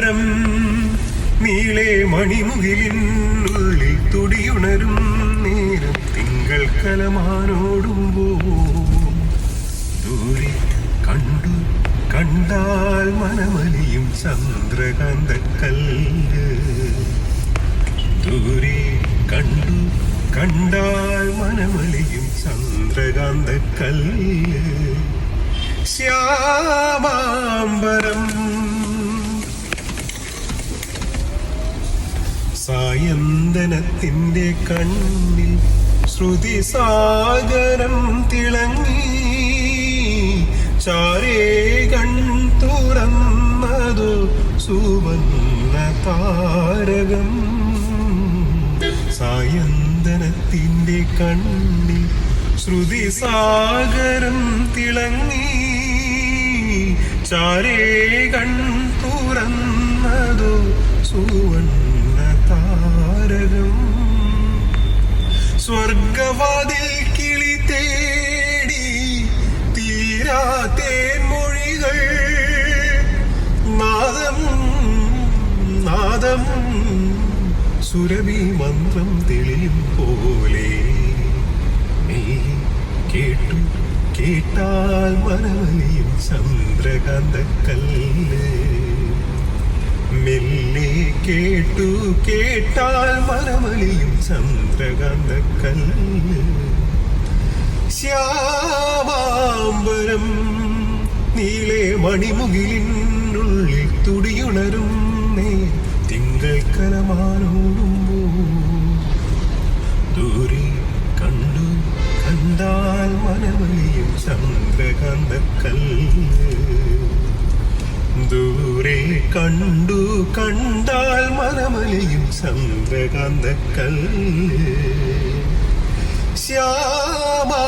ശ്യാമാംബരം നീളെ മണിമുകിലിനുള്ളിൽ തുടിയുണരും നേരം തിങ്കൾ കലമാനോടുമ്പോ ദൂരെ കണ്ടു കണ്ടാൽ മനമലിയും ചന്ദ്രകാന്തക്കല്ല് ദൂരെ കണ്ടു കണ്ടാൽ മനമലിയും ചന്ദ്രകാന്തക്കല്ല് ശ്യാമാംബരം സായന്തനത്തിന്റെ കണ്ണിൽ ശ്രുതി സാഗരം തിളങ്ങി ചാരേ കൺ തുറന്നതു സുവർണ്ണ താരകം സായന്തനത്തിന്റെ കണ്ണിൽ ശ്രുതി സാഗരം തിളങ്ങി ചാരേ കൺ തുറന്നതു സുവർണ്ണ താരകം സ്വർഗവാതിൽ കിളി തേടി തീരാത്തേൻ മൊഴികൾ നാദം നാദം സുരഭി മന്ത്രം തെളിയും പോലെ കേട്ടു കേട്ടാൽ മനമലിയും ചന്ദ്രകാന്തക്കല്ല് മെല്ലെ കേട്ടു കേട്ടാൽ മനമലിയും ചന്ദ്രകാന്തക്കല്ല് ശ്യാമാംബരം നീളെ മണിമുകിലിനുള്ളിൽ തുടിയുണരും തിങ്കൾ കലമാനോടുമ്പോ ദൂരെ കണ്ടു കണ്ടാൽ മനമലിയും ചന്ദ്രകാന്തക്കല്ല് ദൂരെ കണ്ടു കണ്ടാൽ മനമലിയും ചന്ദ്രകാന്തക്കല്ല് ശ്യാമാ